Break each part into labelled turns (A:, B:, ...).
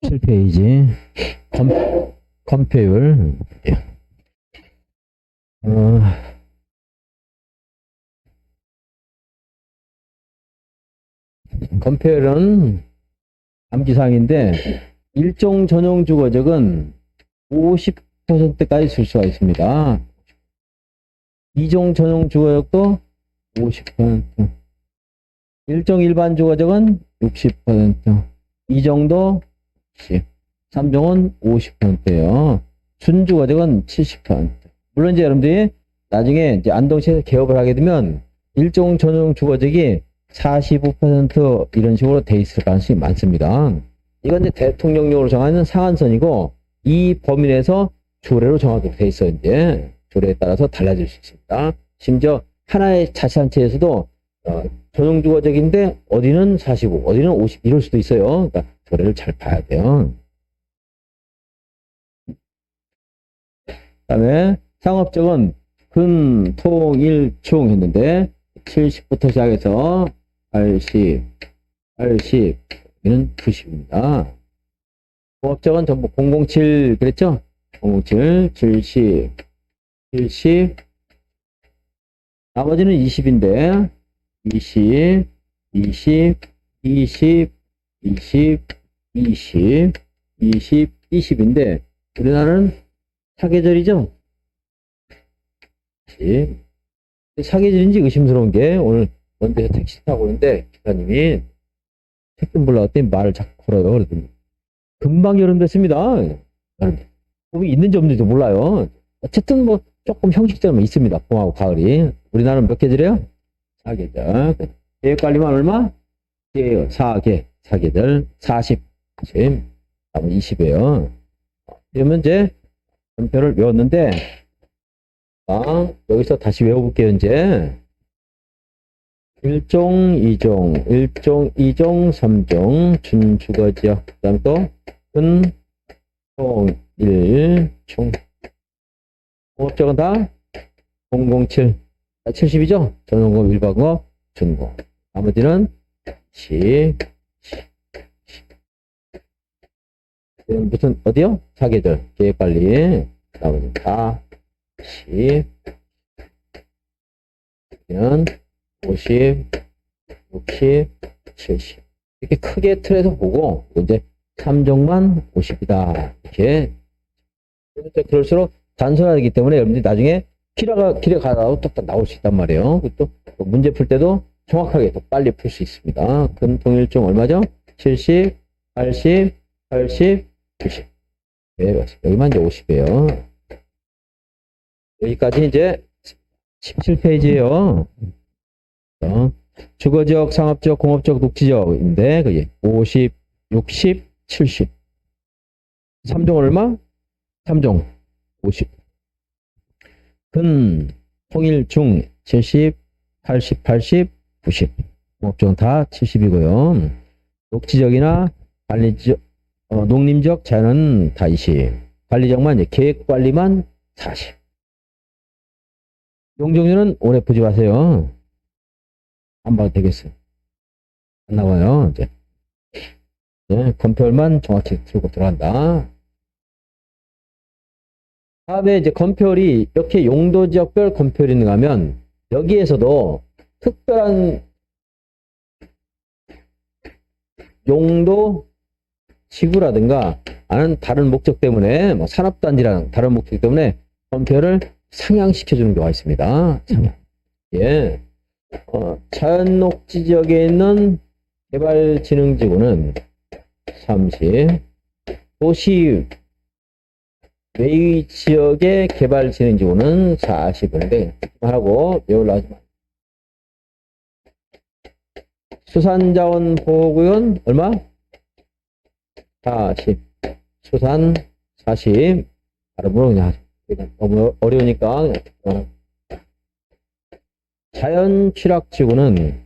A: 7페이지 컴페율. 컴페율은 암기사항인데 일종 전용 주어적은 50%까지 쓸 수가 있습니다. 이종 전용 주어적도 50%, 일종 일반 주어적은 60%, 이종도 60%, 3종은 50%예요. 순주어적은 70%. 물론 이제 여러분들이 나중에 이제 안동시에서 개업을 하게 되면 일종 전용 주어적이 45% 이런 식으로 돼 있을 가능성이 많습니다. 이건 이제 대통령령으로 정하는 상한선이고 이 범위 내에서 조례로 정하도록 돼 있어요. 이제 조례에 따라서 달라질 수 있습니다. 심지어 하나의 자치단체에서도 전용 주어적인데 어디는 45, 어디는 50 이럴 수도 있어요. 그러니까 조례를 잘 봐야 돼요. 그다음에 상업적은 금, 토, 일, 충 했는데 70부터 시작해서 80, 이는 90입니다. 공업적은 전부 007 그랬죠? 007, 70, 나머지는 20인데 20, 20인데 우리나라는 사계절이죠? 사계절인지 의심스러운 게 오늘 먼저 택시 타고 오는데 기사님이 택시 몰라갔더니 말을 자꾸 걸어요. 그러더니 금방 여름 됐습니다. 봄이 있는지 없는지도 몰라요. 어쨌든 뭐 조금 형식적으로 있습니다. 봄하고 가을이. 우리나라는 몇 계절이에요? 4계절. 계획관리만 얼마? 4계절 40. 지금 20이에요. 이러면 이제 전표를 외웠는데 여기서 다시 외워볼게요. 이제 1종, 2종, 3종 준주거지역. 그 다음에 또 근, 통, 일, 총. 공업적은 다 007, 70이죠? 전용공업, 일반공업, 준공업. 나머지는 무슨 어디요? 사계절 계획관리. 나머지는 다 10는 50, 60, 70 이렇게 크게 틀에서 보고 이제 3종만 50이다 이렇게. 그럴수록 단순하기 때문에 여러분들이 나중에 길에 가다가 딱 나올 수 있단 말이에요. 또 문제 풀 때도 정확하게 더 빨리 풀 수 있습니다. 금, 통, 일, 종 얼마죠? 70, 80, 90. 네, 맞습니다. 여기만 이제 50이에요. 여기까지 이제 17페이지예요. 주거지역, 상업지역, 공업지역, 녹지지역인데 그게 50, 60, 70. 3종 얼마? 3종 50. 근, 통일, 중 70, 80, 90. 공업지역은 다 70이고요. 녹지지역이나 관리지역, 농림지역, 자연은 다 20. 관리지역만 이제 계획관리만 40. 용적률은 오래 보지 마세요. 안 봐도 되겠어요. 안 나와요. 이제 건표율만 정확히 들고 들어간다. 다음에 이제 건표율이 이렇게 용도 지역별 건표율이 있는가 하면 여기에서도 특별한 용도 지구라든가 아는 다른 목적 때문에 뭐 산업단지라는 다른 목적 때문에 건표율을 상향시켜 주는 경우가 있습니다. 예. 자연녹지 지역에 있는 개발진흥지구는 30, 도시 외의 지역의 개발진흥지구는 40인데 하고 외우려 하지 마. 수산자원보호구역은 얼마? 40. 수산 40. 발음으로 그냥 너무 어려우니까 그냥. 자연취락지구는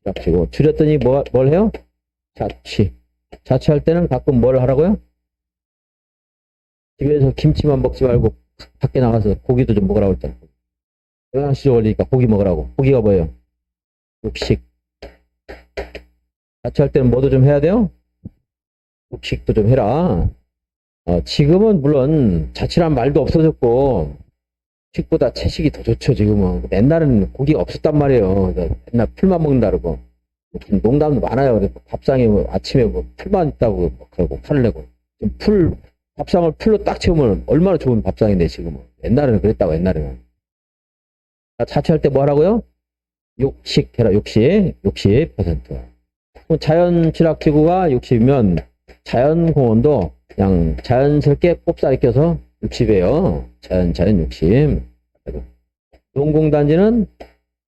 A: 취락지구 줄였더니 뭘 해요? 자취할 때는 가끔 뭘 하라고요? 집에서 김치만 먹지 말고 밖에 나가서 고기도 좀 먹으라고 했잖아. 영양실조 걸리니까 고기 먹으라고. 고기가 뭐예요? 육식. 자취할 때는 뭐도 좀 해야 돼요? 육식도 좀 해라. 지금은 물론 자취란 말도 없어졌고, 식보다 채식이 더 좋죠, 지금은. 옛날에는 고기가 없었단 말이에요. 맨날 풀만 먹는다 그러고. 농담도 많아요. 그래서 밥상에 뭐 아침에 뭐 풀만 있다고 그러고 팔을 내고. 지금 밥상을 풀로 딱 채우면 얼마나 좋은 밥상인데, 지금은. 옛날에는 그랬다고, 옛날에는. 자취할 때 뭐 하라고요? 육식 해라, 육식. 60%. 자연 취락지구가 60이면 자연공원도 그냥 자연스럽게 꼽사리 껴서 60이에요. 자연 60. 농공단지는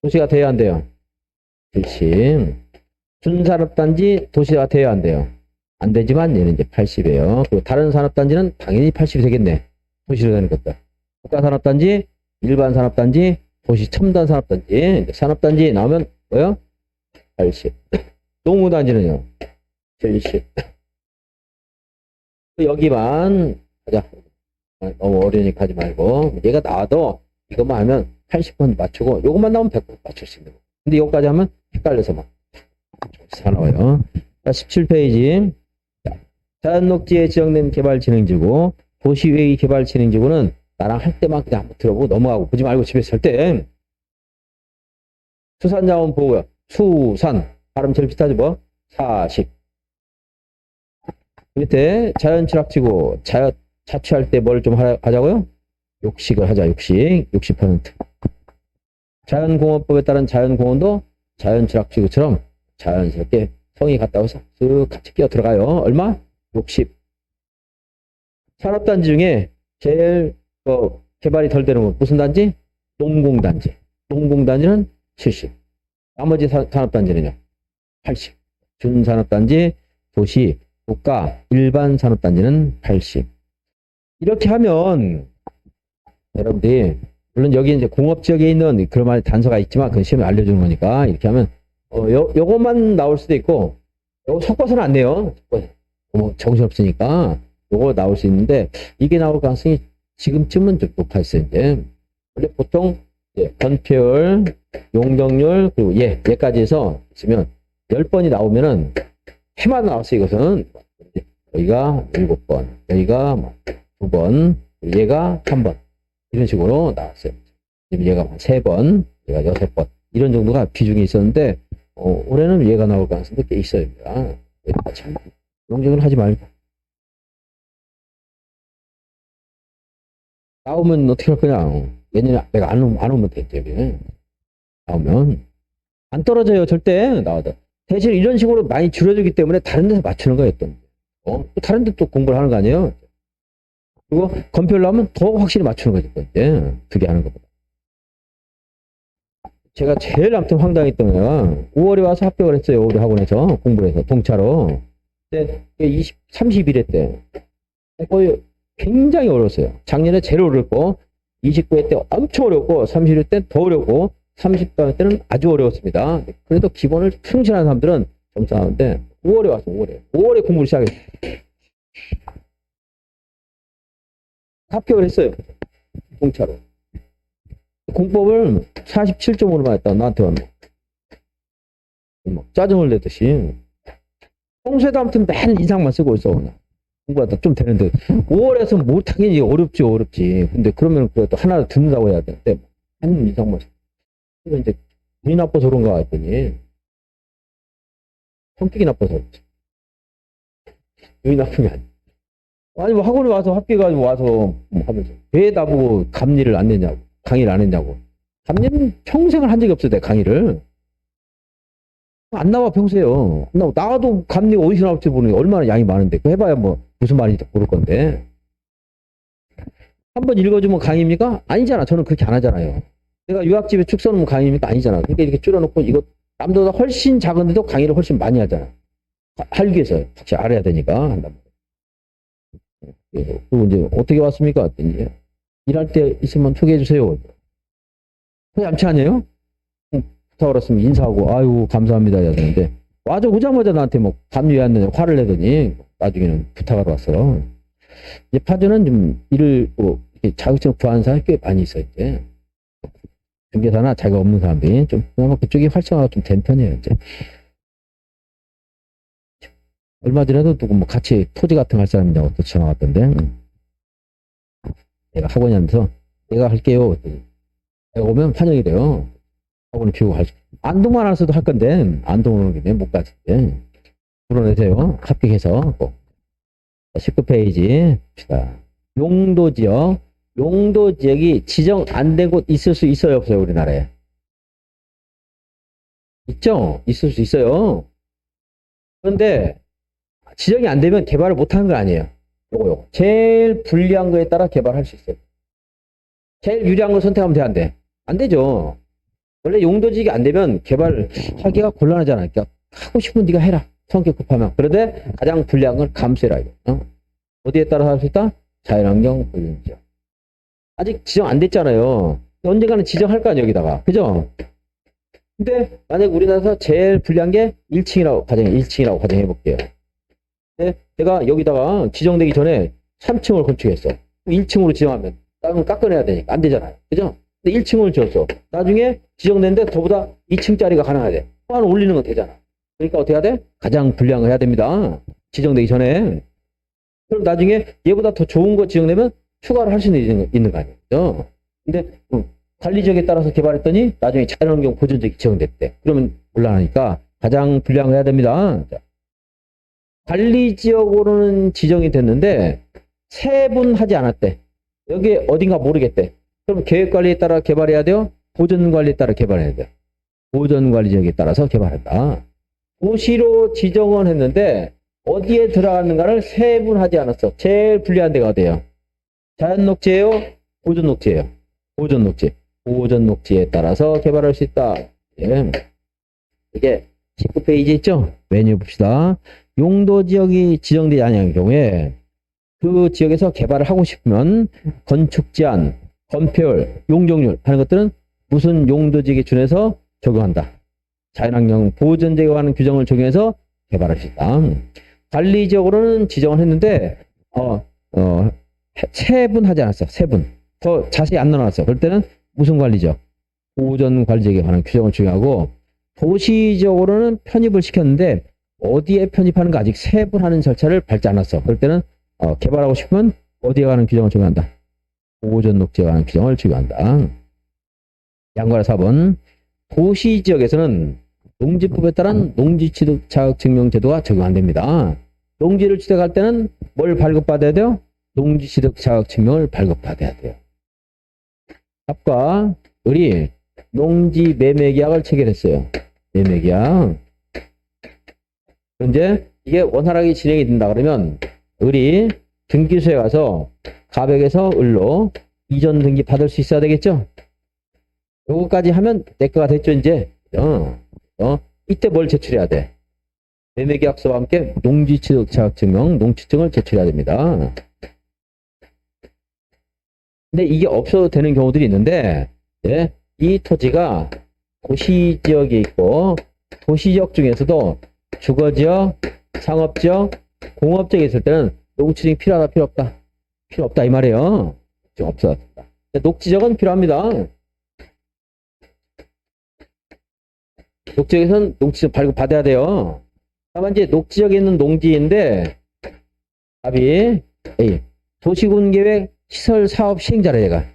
A: 도시가 돼야 안 돼요. 70. 준산업단지 도시가 돼야 안 돼요. 안 되지만 얘는 이제 80이에요. 그리고 다른 산업단지는 당연히 80이 되겠네. 도시로 되는 것들. 국가산업단지, 일반산업단지, 도시 첨단산업단지. 산업단지 나오면 뭐요? 80. 농구단지는요? 70. 여기만 가자. 너무 어려우니까 하지 말고. 얘가 나와도 이것만 하면 80번 맞추고 요것만 나오면 100번 맞출 수 있는 거. 근데 이거까지 하면 헷갈려서 막 사나워요. 17페이지. 자연녹지에 지정된 개발진흥지구, 도시외의 개발진흥지구는 나랑 할 때만 그냥 한번 들어보고 넘어가고 보지 말고 집에서 할 때. 수산자원보호구역. 수산. 발음 제일 비슷하지 뭐? 40. 밑에 자연취락지구 자취할 때 뭘 좀 하자고요? 육식을 하자. 육식 60%. 자연공원법에 따른 자연공원도 자연취락지구처럼 자연스럽게 성이 갔다 와서 쓱 같이 끼어 들어가요. 얼마? 60. 산업단지 중에 제일 개발이 덜 되는 건 무슨 단지? 농공단지. 농공단지는 70. 나머지 산업단지는요? 80. 준산업단지, 도시, 국가, 일반 산업단지는 80. 이렇게 하면 여러분들이 물론 여기 이제 공업지역에 있는 그런 말 단서가 있지만 그건 시험에 알려주는 거니까 이렇게 하면 요것만 나올 수도 있고 요거 섞어서는 안 돼요. 뭐 정신없으니까 요거 나올 수 있는데 이게 나올 가능성이 지금쯤은 좀 높아 있어요. 이제 원래 보통 건폐율, 용적률 그리고 얘까지 해서 있으면 10번이 나오면은 해마다 나왔어요. 이것은 여기가 7번, 여기가 2번, 얘가 3번 이런 식으로 나왔어요. 얘가 3번, 얘가 6번 이런 정도가 비중이 있었는데 올해는 얘가 나올 가능성도 꽤 있어요. 참 용적은 하지 말고 나오면 어떻게 할 거냐. 내년에 내가 안 오면 됐죠. 나오면 안 떨어져요. 절대 나와도. 대신 이런 식으로 많이 줄여주기 때문에 다른 데서 맞추는 거예요. 또 다른 데 또 공부를 하는 거 아니에요. 그리고 건표를 하면 더 확실히 맞추는 거죠. 이제 그게 하는 것보다. 제가 제일 아무튼 황당했던 거가 5월에 와서 합격을 했어요. 우리 학원에서 공부를 해서 동차로. 근데 30일에 때 거의 굉장히 어려웠어요. 작년에 제일 어렵고 29회 때 엄청 어렵고 30회 때 더 어렵고 30회 때는 아주 어려웠습니다. 그래도 기본을 충실한 사람들은 점수 나오는데 5월에 와서 5월에 공부를 시작했어요. 합격을 했어요. 공차로. 공법을 47.5로 맞았다. 나한테 왔네. 짜증을 내듯이. 평소에도 아무튼 맨 인상만 쓰고 있어. 그냥. 공부하다 좀 되는데 5월에서 못하긴 어렵지. 근데 그러면 그래도 하나 듣는다고 해야 되는데 한 인상만 쓰고. 그래서 이제 눈이 나빠서 그런가 했더니 성격이 나빠서 눈이 나쁜 게 아니야. 아니 뭐 학원에 와서 합격해가지고 와서 뭐 하면서 왜 나보고 감리를 안 내냐고 강의를 안 했냐고. 감리는 평생을 한 적이 없어요. 내가 강의를 안 나와 평소에요. 나와도 감리가 어디서 나올지 모르는 얼마나 양이 많은데 그 해봐야 뭐 무슨 말인지 모를 건데 한번 읽어주면 강의입니까? 아니잖아. 저는 그렇게 안 하잖아요. 내가 유학집에 축 써놓으면 강의입니까? 아니잖아. 그러니까 이렇게 줄여놓고 이거 남들보다 훨씬 작은데도 강의를 훨씬 많이 하잖아. 하기 위해서 같이 알아야 되니까 한단 말이에요. 그리고 이제 어떻게 왔습니까? 이제 일할 때 있으면 소개해 주세요. 얌체 아니에요? 부탁을 했으면 인사하고 아유 감사합니다 해야 되는데 오자마자 나한테 뭐 감리 왜 안 되냐 화를 내더니 나중에는 부탁하러 왔어. 이제 파주는 좀 일을 자격증 구하는 사람이 꽤 많이 있어 이제 중개사나 자기가 없는 사람들이 좀 그나마 그쪽이 활성화가 좀 된 편이에요 이제. 얼마 전에도 누구 뭐 같이 토지 같은 거 할 사람이냐고 또 전화 왔던데. 내가 학원이 하면서 내가 할게요. 내가 오면 환영이래요. 학원을 비우고 안동만 알아서도 할 건데 안동은 못 갔는데 불러내세요. 합격해서 꼭. 19페이지 봅시다. 용도 지역. 용도 지역이 지정 안 된 곳 있을 수 있어요, 없어요, 우리나라에? 있죠? 있을 수 있어요. 그런데 지정이 안 되면 개발을 못 하는 거 아니에요. 요거. 제일 불리한 거에 따라 개발할 수 있어요. 제일 유리한 걸 선택하면 돼, 안 돼? 안 되죠. 원래 용도 지역이 안 되면 개발하기가 곤란하잖아. 그러니까 하고 싶으면 네가 해라. 성격 급하면. 그런데 가장 불리한 걸 감수해라. 어디에 따라서 할 수 있다? 자연환경 보존지역. 아직 지정 안 됐잖아요. 언젠가는 지정할 거 아니야, 여기다가. 그죠? 근데 만약 우리나라에서 제일 불리한 게 1층이라고 가정해 볼게요. 근데 내가 여기다가 지정되기 전에 3층을 건축했어. 1층으로 지정하면 땅을 깎아내야 되니까 안 되잖아요. 그죠? 근데 1층을 지었어. 나중에 지정됐는데 저보다 2층짜리가 가능하대. 또 하나 올리는 건 되잖아. 그러니까 어떻게 해야 돼? 가장 불리한 걸 해야 됩니다. 지정되기 전에. 그럼 나중에 얘보다 더 좋은 거 지정되면 추가를 할 수 있는 거 아니에요. 근데 관리지역에 따라서 개발했더니 나중에 자연환경 보존지역이 지정됐대. 그러면 곤란하니까 가장 불리한 거 해야 됩니다. 자, 관리지역으로는 지정이 됐는데 세분하지 않았대. 여기 어딘가 모르겠대. 그럼 계획관리에 따라 개발해야 돼요? 보존관리에 따라 개발해야 돼요? 보존관리지역에 따라서 개발한다. 도시로 지정은 했는데 어디에 들어가는가를 세분하지 않았어. 제일 불리한 데가 어디예요? 자연녹지예요? 보존녹지예요? 보존녹지. 보존녹지에 따라서 개발할 수 있다. 예. 이게 19페이지 있죠? 메뉴 봅시다. 용도지역이 지정되지 않은 경우에 그 지역에서 개발을 하고 싶으면 건축제한, 건폐율, 용적률 하는 것들은 무슨 용도지역에 준해서 적용한다. 자연환경 보존지역에 관한 규정을 적용해서 개발할 수 있다. 관리지역으로는 지정을 했는데 세분하지 않았어. 세분. 더 자세히 안 넣어놨어. 그럴 때는 무슨 관리지역? 보존관리지역에 관한 규정을 적용하고 도시적으로는 편입을 시켰는데 어디에 편입하는가 아직 세분하는 절차를 밟지 않았어. 그럴 때는 개발하고 싶으면 어디에 관한 규정을 적용한다. 보존녹지에 관한 규정을 적용한다. 양과라 4번. 도시지역에서는 농지법에 따른 농지취득 자격증명 제도가 적용 안 됩니다. 농지를 취득할 때는 뭘 발급받아야 돼요? 농지취득 자격증명을 발급받아야 돼요. 합과 을이 농지 매매계약을 체결했어요. 매매계약. 그런데 이게 원활하게 진행이 된다 그러면 을이 등기소에 가서 가백에서 을로 이전 등기 받을 수 있어야 되겠죠? 요거까지 하면 내 거가 됐죠, 이제. 이때 뭘 제출해야 돼? 매매계약서와 함께 농지취득 자격증명, 농취증을 제출해야 됩니다. 근데 이게 없어도 되는 경우들이 있는데, 네, 이 토지가 도시지역에 있고, 도시지역 중에서도 주거지역, 상업지역, 공업지역에 있을 때는 농취증이 필요하다, 필요 없다? 필요 없다, 이 말이에요. 좀 없어도 된다. 녹지적은 필요합니다. 녹지역에서는 농지증 발급받아야 돼요. 다만 이제 녹지역에 있는 농지인데 답이 A. 도시군계획 시설 사업 시행자래 얘가.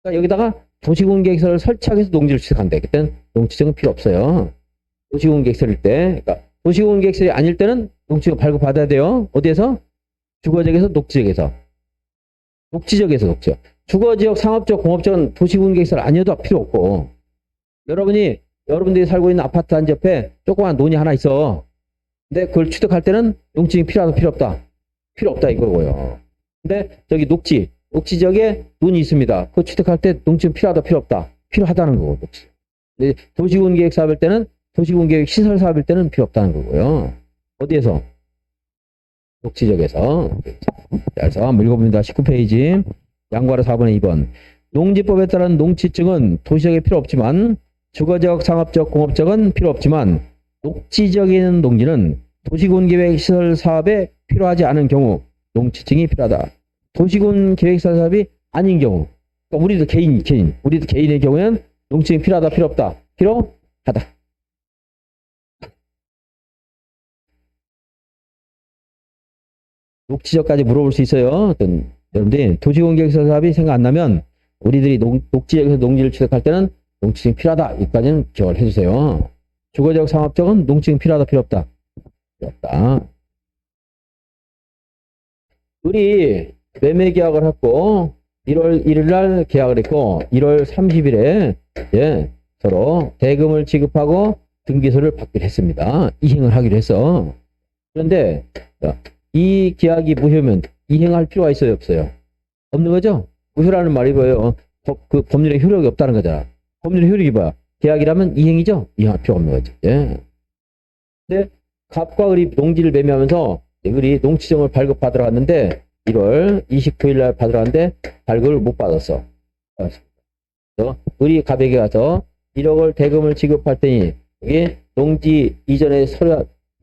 A: 그러니까 여기다가 도시군계획서를 설치하기 위해서 농지를 취득한대. 그때는 농지증은 필요 없어요. 도시군계획서일 때. 그러니까 도시군계획설이 아닐 때는 농지증 발급받아야 돼요. 어디에서? 주거지역에서 녹지역에서. 녹지역에서 녹지역. 주거지역, 상업지역, 공업지역은 도시군계획서를 아니어도 필요 없고 여러분들이 살고 있는 아파트 단지 옆에 조그만 논이 하나 있어. 근데 그걸 취득할 때는 농지증이 필요하다, 필요 없다? 필요 없다 이거고요. 근데 저기 녹지지역에 논이 있습니다. 그거 취득할 때 농지증 필요하다, 필요 없다? 필요하다는 거고, 녹지. 근데 도시군계획 사업일 때는, 도시군계획 시설 사업일 때는 필요 없다는 거고요. 어디에서? 녹지지역에서. 그래서 한번 읽어봅니다. 19페이지. 양과로 4번에 2번. 농지법에 따른 농취증은 도시지역에 필요 없지만 주거지역, 상업지역, 공업지역은 필요 없지만 녹지지역에 있는 농지는 도시군계획 시설 사업에 필요하지 않은 경우 농취증이 필요하다. 도시군계획시설 사업이 아닌 경우, 그러니까 우리도 개인의 경우에는 농취증이 필요하다, 필요 없다? 필요하다. 녹지적까지 물어볼 수 있어요. 어떤 여러분들이 도시공개획서 사업이 생각 안 나면 우리들이 녹지역에서 농지를 취득할 때는 농지증이 필요하다. 여기까지는 기억을 해주세요. 주거적 상업적은 농지증이 필요하다 필요 없다. 필요 없다. 우리 매매 계약을 했고 1월 1일 날 계약을 했고 1월 30일에 예, 서로 대금을 지급하고 등기소를 받기로 했습니다. 이행을 하기로 했어. 그런데 이 계약이 무효면 이행할 필요가 있어요, 없어요? 없는 거죠? 무효라는 말이 뭐예요? 그 법률의 효력이 없다는 거잖아. 법률의 효력이 뭐야? 계약이라면 이행이죠? 이행할 필요가 없는 거죠. 예. 근데 갑과 을이 농지를 매매하면서 을이 농지증을 발급받으러 갔는데 1월 29일 날 받으러 갔는데 발급을 못 받았어. 그래서 을이 갑에게 가서 1억을 대금을 지급할 테니 여기 농지 이전에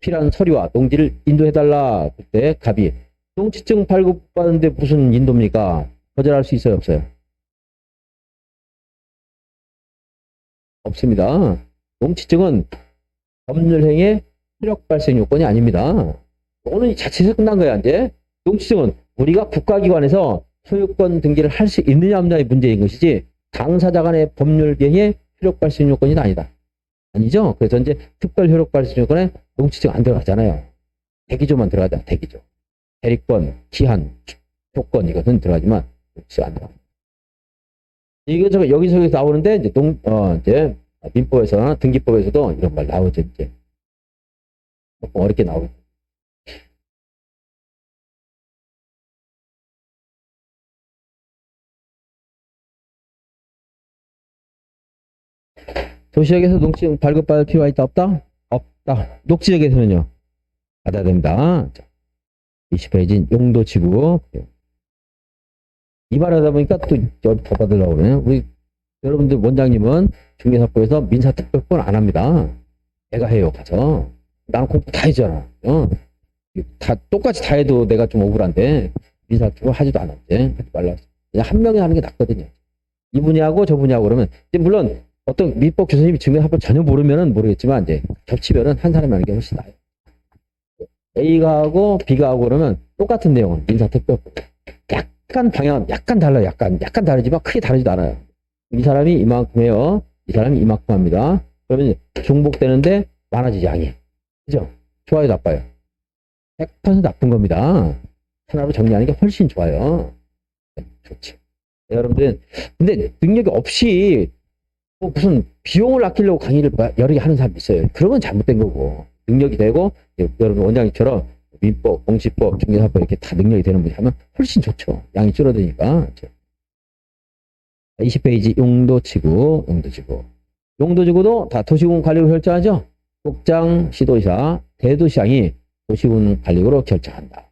A: 필요한 서류와 농지를 인도해달라. 그때 갑이 농지증 발급받는데 무슨 인도입니까? 거절할 수 있어요, 없어요? 없습니다. 농지증은 법률행위의 효력 발생 요건이 아닙니다. 오늘 자체에서 끝난 거야, 이제. 농지증은 우리가 국가기관에서 소유권 등기를 할 수 있느냐 없느냐의 문제인 것이지 당사자 간의 법률행위의 효력 발생 요건이 아니다. 아니죠? 그래서 이제 특별 효력 발생 요건에 농지증 안 들어가잖아요. 대기조만 들어가잖아, 대기조. 대리권, 기한, 조건 이것은 들어가지만 농지증 안 들어가. 이게 여기서 나오는데 이제 이제 민법에서나 등기법에서도 이런 말 나오죠, 이제. 조금 어렵게 나오죠. 도시역에서 농지증 발급받을 필요가 있다, 없다? 없다. 녹지역에서는요? 받아야 됩니다. 20페이지 용도지구. 이 말하다 보니까 또 더 받으려고 그러네. 우리 여러분들 원장님은 중개사법에서 민사특별권 안 합니다. 내가 해요, 가서. 나는 공부 다 했잖아. 다 똑같이 다 해도 내가 좀 억울한데 민사특별 하지도 않았지. 하지 말라. 그냥 한 명이 하는 게 낫거든요. 이분이 하고 저분이 하고 그러면 이제 물론 어떤 민법 교수님이 중개사법 전혀 모르면은 모르겠지만 이제 겹치면은 한 사람이 하는 게 훨씬 나아요. A가 하고 B가 하고 그러면 똑같은 내용은 민사특별법. 약간 방향은 약간 달라요. 약간 다르지만 크게 다르지도 않아요. 이 사람이 이만큼 해요. 이 사람이 이만큼 합니다. 그러면 중복되는데 많아지지 양이. 그죠? 좋아요, 나빠요? 100% 나쁜 겁니다. 하나로 정리하는 게 훨씬 좋아요. 좋지. 여러분들은 근데 능력이 없이 뭐 무슨 비용을 아끼려고 강의를 여러 개 하는 사람이 있어요. 그러면 잘못된 거고 능력이 되고 여러분 원장님처럼 민법, 공시법, 중개사법 이렇게 다 능력이 되는 분이 하면 훨씬 좋죠. 양이 줄어드니까. 20페이지 용도지구. 용도지구도 다 도시군 관리로 결정하죠. 국장, 시도지사, 대도시장이 도시군 관리로 결정한다.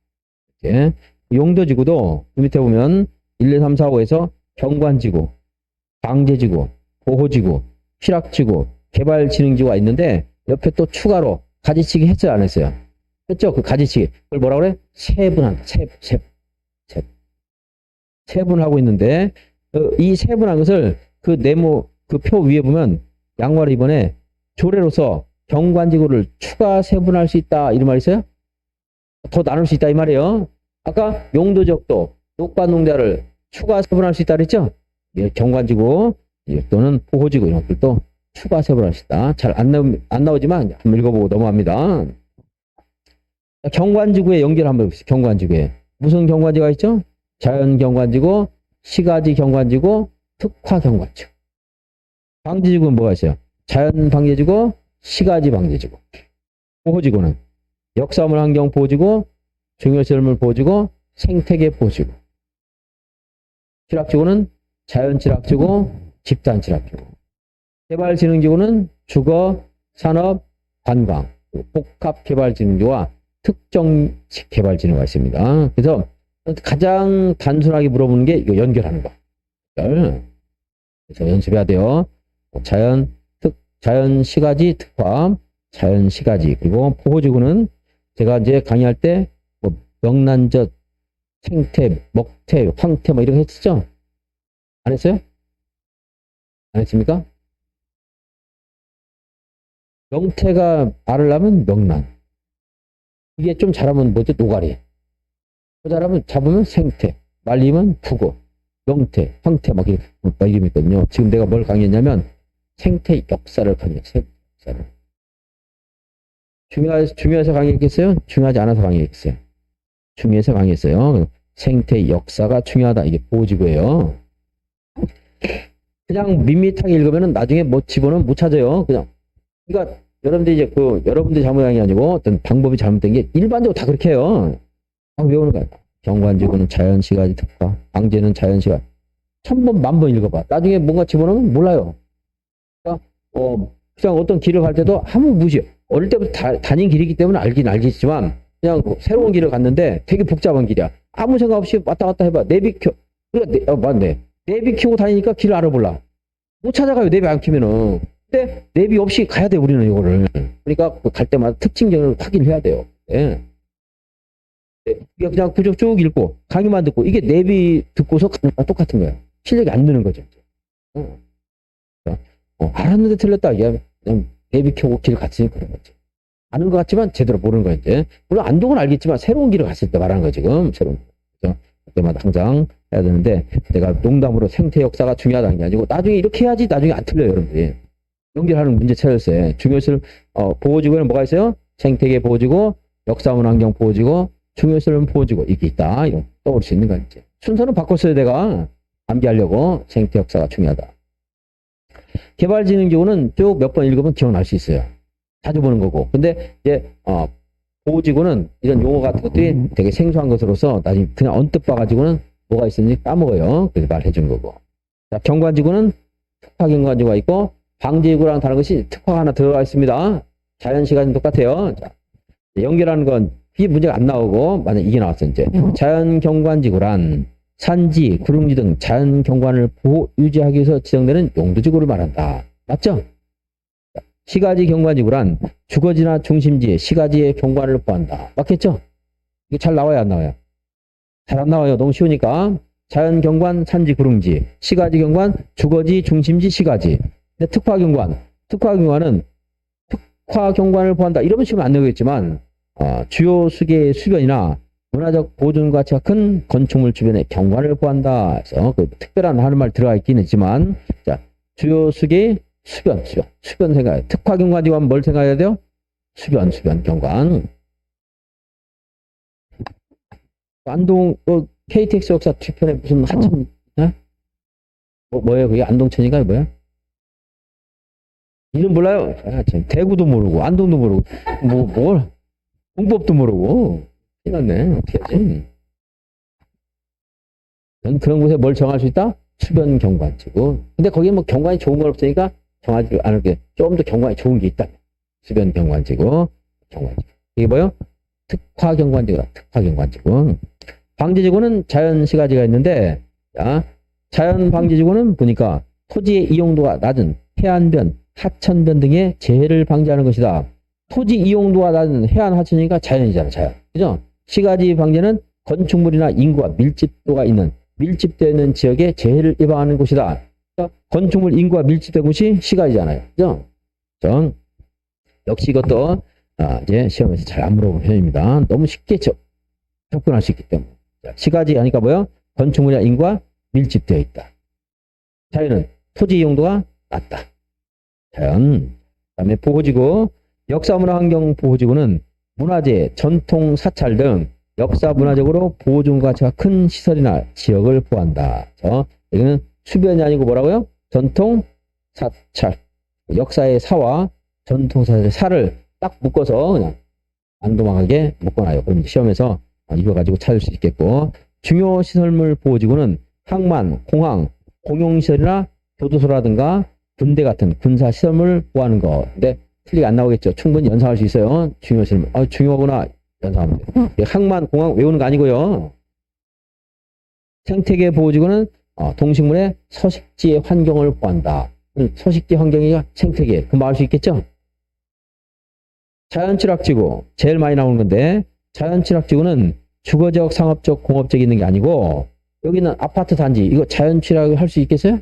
A: 이렇게. 용도지구도 그 밑에 보면 1, 2, 3, 4, 5에서 경관지구, 방제지구, 보호지구, 실학지구, 개발진흥지구가 있는데 옆에 또 추가로 가지치기 했어요, 안 했어요? 했죠? 그 가지치기. 그걸 뭐라 그래? 세분한다. 세분하고 있는데 이 세분한 것을 그 네모 그 표 위에 보면 양말 이번에 조례로서 경관지구를 추가 세분할 수 있다 이런 말 있어요? 더 나눌 수 있다 이 말이에요. 아까 용도적도 녹과농자를 추가 세분할 수 있다 그랬죠? 예, 경관지구 또는 보호지구 이런 것들도 추가 세분할 수 있다. 잘 안 나오지만 한번 읽어보고 넘어갑니다. 경관지구에 연결 한번 해보세요. 경관지구에 무슨 경관지구가 있죠? 자연경관지구, 시가지 경관지구, 특화경관지구. 방제지구는 뭐가 있어요? 자연방제지구, 시가지 방제지구. 보호지구는 역사물 환경 보호지구, 중요시설물 보호지구, 생태계 보호지구. 취락지구는 자연취락지구, 집단취락지구. 개발진흥지구는 주거, 산업, 관광, 복합개발진흥지구와 특정개발진흥지구가 있습니다. 그래서 가장 단순하게 물어보는 게 이거 연결하는 거. 그래서 연습해야 돼요. 자연시가지 특화, 자연시가지, 그리고 보호지구는 제가 이제 강의할 때 뭐 명란젓, 생태, 먹태, 황태 뭐 이런 거 했었죠? 안 했어요? 안 했습니까? 명태가 알을 낳으면 명란. 이게 좀 잘하면 뭐죠? 노가리. 그 사람은 잡으면 생태, 말리면 부고, 명태, 황태 막 이름이 있거든요. 지금 내가 뭘 강의했냐면 생태 역사를 강의했어요. 생태 역사를. 중요해서 강의했겠어요? 중요하지 않아서 강의했어요. 중요해서 강의했어요. 생태 역사가 중요하다. 이게 보호지구예요. 그냥 밋밋하게 읽으면 나중에 뭐 집어는 못 찾아요. 그냥. 그러니까 여러분들이 이제 여러분들이 잘못한 게 아니고 어떤 방법이 잘못된 게 일반적으로 다 그렇게 해요. 외우는 거야. 경관지구는 자연시가지 특화, 방제는 자연시가. 1000번, 10,000번 읽어봐. 나중에 뭔가 집어넣으면 몰라요. 그러니까, 그냥 어떤 길을 갈 때도 아무 무시. 어릴 때부터 다닌 길이기 때문에 알긴 알겠지만, 그냥 새로운 길을 갔는데 되게 복잡한 길이야. 아무 생각 없이 왔다 갔다 해봐. 맞네. 내비 켜고 다니니까 길을 알아볼라. 못 찾아가요. 내비 안 켜면은. 근데 내비 없이 가야 돼, 우리는 이거를. 그러니까 갈 때마다 특징적을 확인해야 돼요. 네. 그냥 구조 쭉 읽고 강의만 듣고 이게 내비 듣고서 가는 거랑 똑같은 거예요. 실력이 안 느는 거죠. 알았는데 틀렸다. 그냥 내비 켜고 길 갔으니 그런 거지. 아는 것 같지만 제대로 모르는 거야 이제. 물론 안동은 알겠지만 새로운 길을 갔을 때 말하는 거 지금 새로운. 그래서 그때마다 항상 해야 되는데 내가 농담으로 생태 역사가 중요하다는 게 아니고 나중에 이렇게 해야지 나중에 안 틀려요 여러분들이. 연결하는 문제 찾았어요. 중요시설 보호지구에는 뭐가 있어요? 생태계 보호지구, 역사문환경 보호지구, 중요시설 보호지구 이게 있다. 이런 떠올 수 있는 거 있지. 순서는 바꿨어요 내가. 암기하려고 생태 역사가 중요하다. 개발진흥지구는 쭉 몇 번 읽으면 기억날 수 있어요. 자주 보는 거고. 근데 이제 보호지구는 이런 용어 같은 것들이 되게 생소한 것으로서 나중에 그냥 언뜻 봐가지고는 뭐가 있었는지 까먹어요. 그래서 말해 준 거고. 자, 경관지구는 특화경관지구가 있고 방제지구랑 다른 것이 특화가 하나 들어가 있습니다. 자연시간은 똑같아요. 자, 연결하는 건 이 문제가 안 나오고 만약 이게 나왔어 이제 자연경관지구란 산지, 구릉지 등 자연경관을 보호 유지하기 위해서 지정되는 용도지구를 말한다. 맞죠? 시가지 경관지구란 주거지나 중심지의 시가지의 경관을 보한다. 맞겠죠? 이게 잘 나와요, 안 나와요? 잘 안 나와요. 너무 쉬우니까. 자연 경관, 산지, 구릉지, 시가지 경관, 주거지, 중심지, 시가지. 근데 특화 경관은 특화 경관을 보한다. 이러면 쉬우면 안 되겠지만, 주요 수계의 수변이나 문화적 보존 가치가 큰 건축물 주변의 경관을 보한다. 그래서 그 특별한 하는 말 들어가 있긴 했지만, 자, 주요 수계의 수변 생각. 특화 경관지구 하면 뭘 생각해야 돼요? 수변 경관. 안동 KTX 역사 뒤편에 무슨 하천 뭐예요? 그게 안동천인가 뭐야? 이름 몰라요? 대구도 모르고 안동도 모르고 뭘 공법도 모르고 큰일났네. 어떻게 하지? 그런 곳에 뭘 정할 수 있다? 수변 경관지구. 근데 거기에 뭐 경관이 좋은 건 없으니까 정하지 않을게. 좀 더 경관이 좋은 게 있다. 수변 경관지구, 경관지구. 이게 뭐요? 특화 경관지구. 방제지구는 자연시가지가 있는데, 자연 방제지구는 보니까 토지의 이용도가 낮은 해안변, 하천변 등의 재해를 방지하는 것이다. 토지 이용도가 낮은 해안, 하천이니까 자연이잖아, 자연. 그죠? 시가지 방제는 건축물이나 인구가 밀집되어 있는 지역에 재해를 예방하는 곳이다. 그러니까 건축물 인구가 밀집된 곳이 시가지잖아요. 그죠? 역시 이것도 이제 시험에서 잘 안 물어본 편입니다. 너무 쉽게 접근할 수 있기 때문에. 시가지 하니까 뭐요? 건축물이나 인구가 밀집되어 있다. 자연은 토지 이용도가 낮다. 자연. 그다음에 보호지구. 역사문화환경 보호지구는 문화재, 전통 사찰 등 역사 문화적으로 보존 가치가 큰 시설이나 지역을 보호한다. 여기는 수변이 아니고 뭐라고요? 전통 사찰. 역사의 사와 전통 사찰의 사를 딱 묶어서 그냥 안 도망가게 묶어놔요. 그럼 시험에서 이거 가지고 찾을 수 있겠고. 중요 시설물 보호지구는 항만, 공항, 공용시설이나 교도소라든가 군대 같은 군사 시설물 보호하는 거. 근데 틀리게 안 나오겠죠. 충분히 연상할 수 있어요. 중요 시설물. 중요하구나. 연상하면 돼요. 항만, 공항 외우는 거 아니고요. 생태계 보호지구는 동식물의 서식지의 환경을 보호한다. 서식지 환경이 생태계. 그럼 알 수 있겠죠? 자연취락지구. 제일 많이 나오는 건데 자연취락지구는 주거적, 상업적, 공업적이 있는 게 아니고 여기는 아파트 단지. 이거 자연취락을 할 수 있겠어요?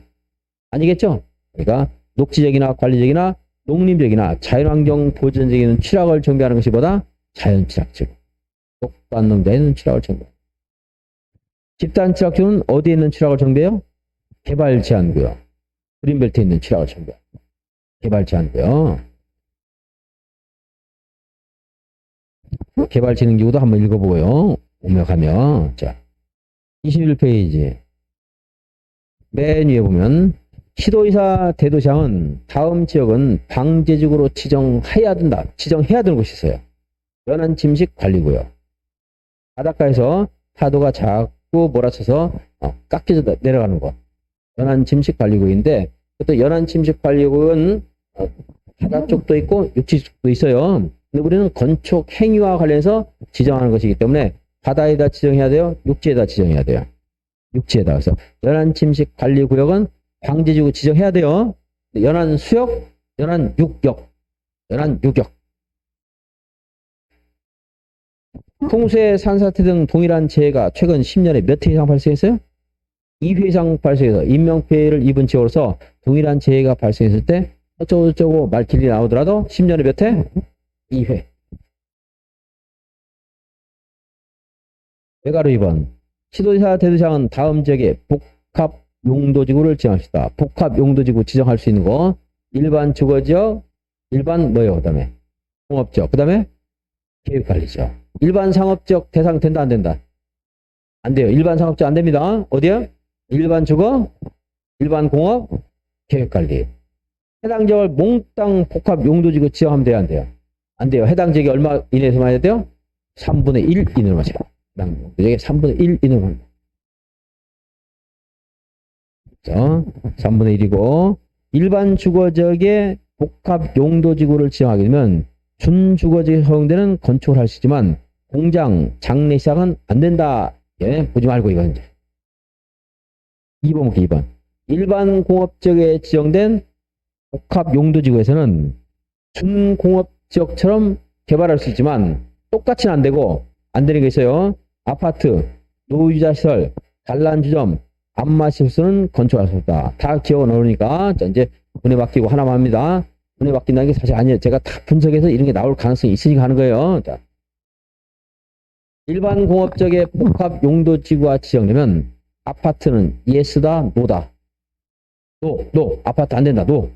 A: 아니겠죠? 그러니까 녹지적이나 관리적이나 농림적이나 자연환경 보전적인 취락을 정비하는 것이 보다 자연취락지구. 녹반농자에는 취락을 정비. 집단 취락주는 어디에 있는 취락을 정비해요? 개발 제한구요. 그린벨트에 있는 취락을 정비해요. 개발 제한구요. 개발진흥기구도 한번 읽어보고요. 오며가며. 자, 21페이지. 맨 위에 보면 시도의사 대도시장은 다음 지역은 방제지구로 지정해야 된다. 지정해야 되는 곳이 있어요. 연안 침식 관리구요. 바닷가에서 파도가 자꾸 몰아쳐서 깎여져 내려가는 곳. 연안 침식 관리구인데 또 연안 침식 관리구는 바다 쪽도 있고 육지 쪽도 있어요. 근데 우리는 건축 행위와 관련해서 지정하는 것이기 때문에 바다에다 지정해야 돼요? 육지에다 지정해야 돼요? 육지에다. 그래서 연안 침식 관리 구역은 방제지구 지정해야 돼요. 연안 수역, 연안 육역, 연안 육역. 풍수해, 산사태 등 동일한 재해가 최근 10년에 몇 회 이상 발생했어요? 2회 이상 발생해서 인명피해를 입은 지역으로서 동일한 재해가 발생했을 때 어쩌고저쩌고 말길이 나오더라도 10년에 몇 회? 2회. 외가로 2번. 시도지사 대도시장은 다음 지역에 복합 용도지구를 지정합시다. 복합 용도지구 지정할 수 있는 거. 일반 주거지역, 일반 뭐예요? 그 다음에 공업지역, 그 다음에 계획관리지역. 일반 상업지역 대상 된다 안 된다? 안 돼요. 일반 상업지역 안 됩니다. 어디야? 일반 주거, 일반 공업, 계획관리. 해당 지역을 몽땅 복합 용도지구 지정하면 돼요 안 돼요? 안 돼요. 해당 지역이 얼마 이내에서 맞아야 돼요? 3분의 1 이내로 맞아요. 해당 용도지역에 3분의 1 이내로 맞아요. 그렇죠? 3분의 1이고 일반 주거지역에 복합 용도지구를 지정하게 되면 준주거지에 허용되는 건축을 할 수 있지만 공장, 장례식장은 안 된다. 예, 보지 말고 이건 이제 2번 볼게요. 2번. 일반 공업지역에 지정된 복합 용도지구에서는 준공업지역처럼 개발할 수 있지만 똑같이는 안 되고 안 되는 게 있어요. 아파트, 노유자시설, 단란주점, 안마시설은 건축할 수 없다. 다 기억은 어려우니까 이제 분해 바뀌고 하나만 합니다. 분해 바뀐다는 게 사실 아니에요. 제가 다 분석해서 이런 게 나올 가능성이 있으니까 하는 거예요. 자. 일반 공업지역의 복합 용도지구가 지정되면 아파트는 예스다, 노다. 노. 아파트 안 된다, 노.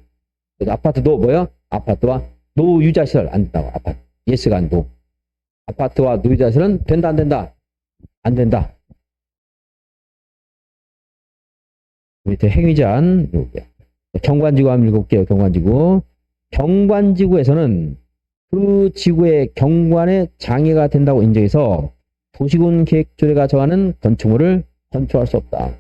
A: 아파트 노 뭐야? 아파트와 노유자시설 안 된다고. 아파트. 예스가 안 노. 아파트와 노유자시설은 된다, 안 된다? 안 된다. 밑에 행위제한 경관지구 한번 읽어볼게요. 경관지구. 경관지구에서는 그 지구의 경관에 장애가 된다고 인정해서 도시군 계획조례가 정하는 건축물을 건축할 수 없다.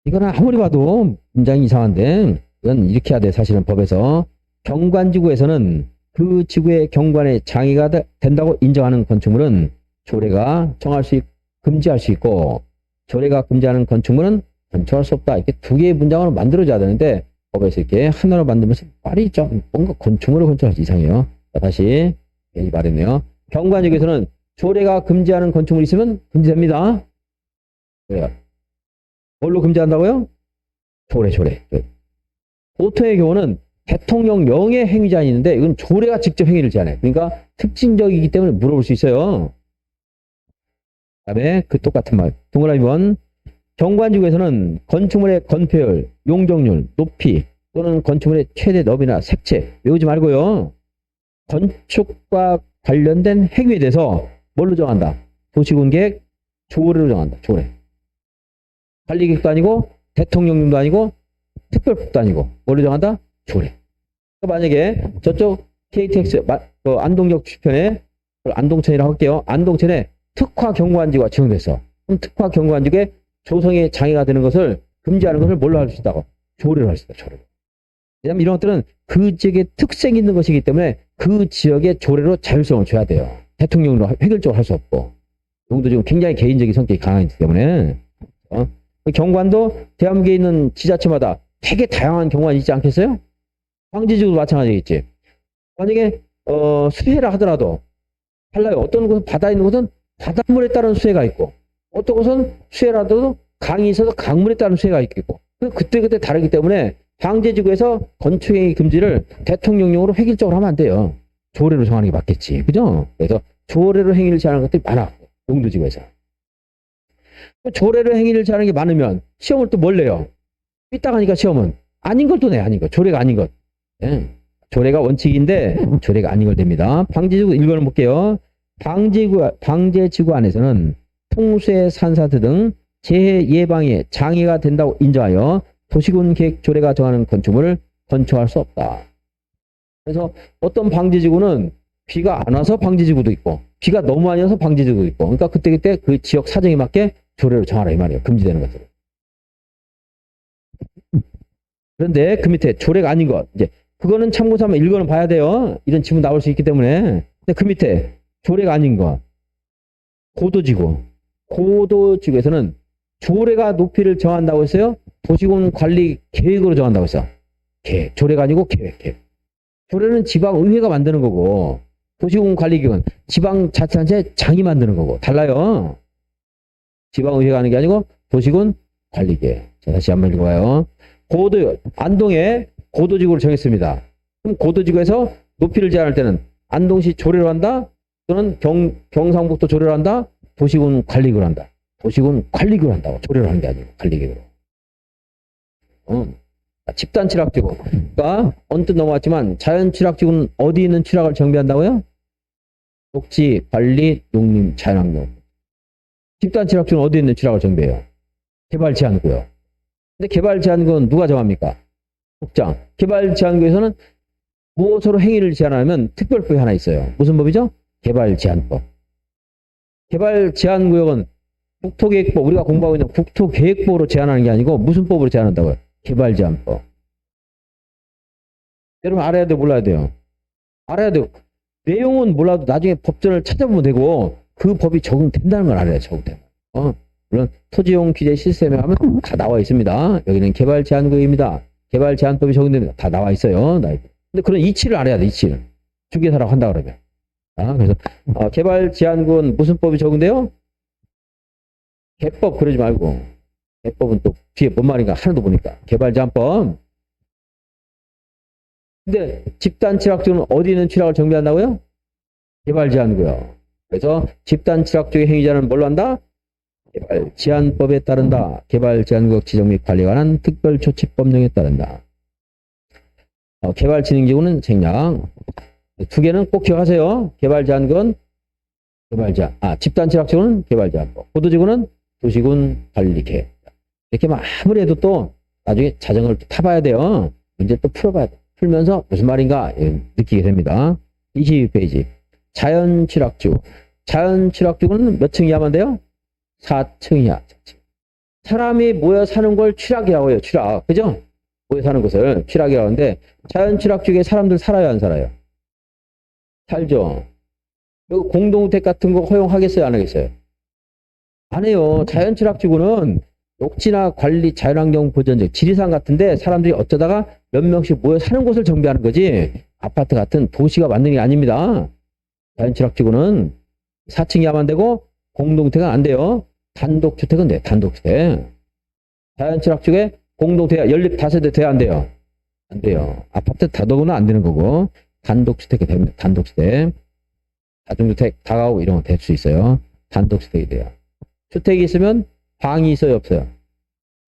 A: 이거는 아무리 봐도 굉장히 이상한데 이건 이렇게 해야 돼. 사실은 법에서 경관지구에서는 그 지구의 경관에 장애가 된다고 인정하는 건축물은 조례가 정할 수 금지할 수 있고 조례가 금지하는 건축물은 건축할 수 없다. 이렇게 두 개의 문장으로 만들어져야 되는데 법에서 이렇게 하나로 만들면서 말이 좀 뭔가 건축물을 건축할 수 이상해요. 자, 다시 말했네요. 경관지구에서는 조례가 금지하는 건축물이 있으면 금지됩니다. 그래요. 뭘로 금지한다고요? 조례. 보통의 경우는 대통령령의 행위 제한이 있는데 이건 조례가 직접 행위를 제한해. 그러니까 특징적이기 때문에 물어볼 수 있어요. 그다음에 그 똑같은 말. 동그라미 1번. 경관지구에서는 건축물의 건폐율, 용적률, 높이 또는 건축물의 최대 너비나 색채 외우지 말고요. 건축과 관련된 행위에 대해서 뭘로 정한다? 도시군계획 조례로 정한다. 조례. 관리계획도 아니고 대통령령도 아니고 특별법도 아니고 뭘로 정한다? 조례. 만약에 저쪽 KTX 안동역 주변에 안동천이라고 할게요. 안동천에 특화 경관지구가 지정됐어. 그럼 특화 경관지구에 조성에 장애가 되는 것을 금지하는 것을 뭘로 할 수 있다고? 조례로 할 수 있다. 조례로. 왜냐하면 이런 것들은 그 지역의 특색이 있는 것이기 때문에 그 지역의 조례로 자율성을 줘야 돼요. 대통령으로 획일적으로 할 수 없고. 용도지구 굉장히 개인적인 성격이 강하기 때문에. 경관도 대한민국에 있는 지자체마다 되게 다양한 경관이 있지 않겠어요? 황지지구도 마찬가지겠지. 만약에 수해라 하더라도 달라요. 어떤 곳은 바다에 있는 곳은 바닷물에 따른 수해가 있고 어떤 곳은 수해라도 강이 있어서 강물에 따른 수해가 있겠고 그때 다르기 때문에 방제지구에서 건축행위 금지를 대통령령으로 획일적으로 하면 안 돼요. 조례로 정하는 게 맞겠지. 그죠? 그래서 조례로 행위를 제한하는 것들이 많아. 용도지구에서. 조례로 행위를 잘하는 게 많으면 시험을 또 뭘 내요? 삐딱하니까 시험은 아닌 걸 또 내, 아닌 것. 조례가 아닌 것. 예. 조례가 원칙인데 조례가 아닌 걸 냅니다. 방제지구 1번을 볼게요. 방제지구 안에서는 풍수의 산사태 등 재해 예방에 장애가 된다고 인정하여 도시군 계획 조례가 정하는 건축물을 건축할 수 없다. 그래서 어떤 방제지구는 비가 안 와서 방제지구도 있고 비가 너무 많이 와서 방제지구도 있고 그러니까 그때 그 지역 사정에 맞게 조례를 정하라 이 말이에요. 금지되는 것들. 그런데 그 밑에 조례가 아닌 것 이제 그거는 참고 삼아 읽어는 봐야 돼요. 이런 지문 나올 수 있기 때문에. 근데 그 밑에 조례가 아닌 것 고도지구. 고도지구에서는 조례가 높이를 정한다고 했어요. 도시군 관리 계획으로 정한다고 했어. 계획. 조례가 아니고 계획. 조례는 지방의회가 만드는 거고 도시군 관리계획은 지방자치단체 장이 만드는 거고 달라요. 지방의회가 하는 게 아니고 도시군 관리계획. 자, 다시 한번 읽어봐요. 안동에 고도지구를 정했습니다. 그럼 고도지구에서 높이를 제한할 때는 안동시 조례로 한다? 또는 경상북도 조례로 한다? 도시군 관리계획으로 한다. 도시군 관리계획으로 한다고. 조례로 하는 게 아니고 관리계획으로. 집단 취락지구. 그러니까 언뜻 넘어왔지만 자연 취락지구는 어디 있는 취락을 정비한다고요? 녹지, 관리, 농림, 자연환경. 집단 취락지구는 어디 있는 취락을 정비해요? 개발 제한구요. 근데 개발 제한구는 누가 정합니까? 국장. 개발 제한구에서는 무엇으로 행위를 제한하면 특별법이 하나 있어요. 무슨 법이죠? 개발 제한법. 개발 제한구역은 국토계획법, 우리가 공부하고 있는 국토계획법으로 제한하는 게 아니고 무슨 법으로 제한한다고요? 개발 제한법. 여러분 알아야 돼요? 몰라야 돼요? 알아야 돼요. 내용은 몰라도 나중에 법전을 찾아보면 되고 그 법이 적용된다는 걸 알아야 적용돼요. 물론 토지용 규제 시스템에 하면 다 나와 있습니다. 여기는 개발 제한구역입니다. 개발 제한법이 적용됩니다. 다 나와 있어요. 근데 그런 이치를 알아야 돼. 이치를. 주계사라고 한다 그러면. 그래서 개발 제한구역은 무슨 법이 적용돼요? 개법 그러지 말고 개법은 또 뒤에 뭔 말인가 하나도 보니까 개발 제한법. 근데 집단 취락지구는 어디 있는 취락을 정비한다고요? 개발 제한구역. 그래서 집단 취락지구 행위자는 뭘로 한다? 개발 제한법에 따른다. 개발 제한구역 지정 및 관리에 관한 특별조치법령에 따른다. 개발 진행지구는 생략. 두 개는 꼭 기억하세요. 개발 제한구역은 집단 취락지구는 개발 제한법. 고도지구는 도시군 관리 계획. 이렇게 아무리 해도 또 나중에 자전거를 또 타봐야 돼요. 문제 또 풀어봐야 돼. 풀면서 무슨 말인가 느끼게 됩니다. 22페이지. 자연 취락지구. 자연 취락지구는 몇 층 이하만 돼요? 4층 이하. 사람이 모여 사는 걸 취락이라고 해요. 취락. 그죠? 모여 사는 것을 취락이라고 하는데 자연 취락지구에 사람들 살아요? 안 살아요? 살죠. 여기 공동주택 같은 거 허용하겠어요? 안 하겠어요? 안 해요. 자연 취락지구는 녹지나 관리, 자연환경 보전적, 지리산 같은데 사람들이 어쩌다가 몇 명씩 모여 사는 곳을 정비하는 거지 아파트 같은 도시가 만드는 게 아닙니다. 자연 취락지구는 4층 이하만 되고 공동주택은 안 돼요. 단독주택은 돼요. 단독주택. 자연 취락지구에 공동주택 연립 다세대 돼야 안 돼요? 안 돼요. 아파트 다더구나 안 되는 거고 단독주택이 됩니다. 단독주택. 다중주택, 다가구 이런 거 될 수 있어요. 단독주택이 돼요. 주택이 있으면 방이 있어요? 없어요?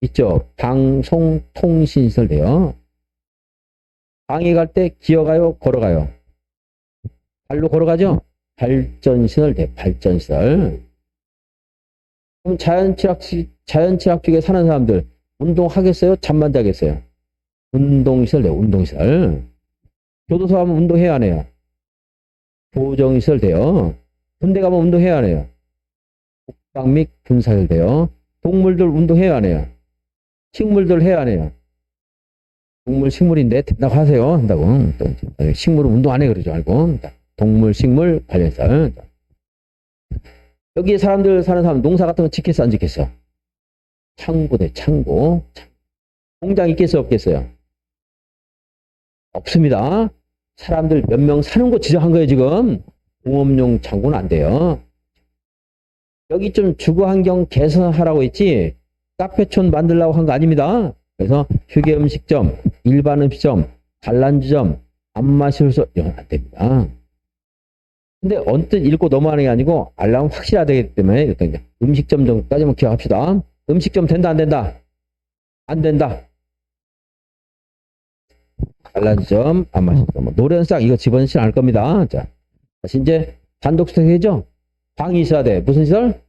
A: 있죠. 방송통신시설 돼요. 방에 갈 때 기어가요? 걸어가요? 발로 걸어가죠? 발전시설 돼요. 발전시설. 그럼 자연 취락지구에 사는 사람들 운동하겠어요? 잠만 자겠어요? 운동시설 돼요. 운동시설. 교도소 가면 운동해야 안 해요? 보정시설 돼요. 군대 가면 운동해야 안 해요? 국방 및 군사시설 돼요. 동물들 운동해야 안 해요? 식물들 해야 안 해요? 동물 식물인데 된다고 하세요. 한다고. 식물은 운동 안 해 그러지 말고. 동물 식물 관련시설. 여기에 사람들 사는 사람 농사 같은 거 짓겠어 안 짓겠어? 창고 돼. 창고. 공장 있겠어요 없겠어요? 없습니다. 사람들 몇 명 사는 곳 지정한 거예요 지금. 공업용 창고는 안 돼요. 여기 좀 주거환경 개선하라고 했지 카페촌 만들려고 한 거 아닙니다. 그래서 휴게음식점, 일반 음식점, 관람지점, 안마시설소 이런 건 안 됩니다. 근데 언뜻 읽고 넘어가는 게 아니고 알람은 확실해야 되기 때문에 어떤 게 음식점 정도까지만 기억합시다. 음식점 된다 안 된다? 안 된다. 알람점 안 마신다. 뭐 노련상 이거 집어넣지 않을 겁니다. 자, 다시 이제 단독주택이죠. 방이 있어야 돼. 무슨 시설?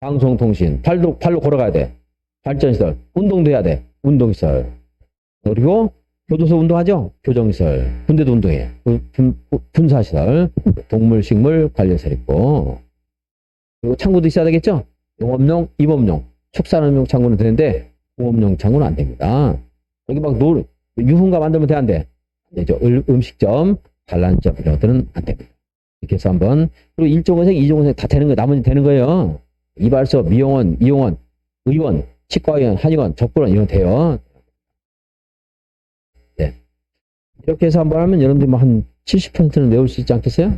A: 방송통신. 팔로 걸어가야 돼. 발전시설. 운동도 해야 돼. 운동시설. 그리고 교도소 운동하죠? 교정시설. 군대도 운동해. 군사시설. 동물식물 관리시설 있고. 그리고 창구도 있어야 되겠죠? 용업용, 임업용, 축산업용 창구는 되는데 공업용 창구는 안 됩니다. 여기 막 유흥가 만들면 돼, 안 돼? 이제 음식점, 단란점 이런 것들은 안 됩니다. 이렇게 해서 한번. 그리고 1종원생, 2종원생 다 되는 거예요. 나머지 되는 거예요. 이발소, 미용원, 이용원, 의원, 치과의원, 한의원, 적부원 이런 돼요. 네. 이렇게 해서 한번 하면 여러분들이 뭐 한 70%는 외울 수 있지 않겠어요?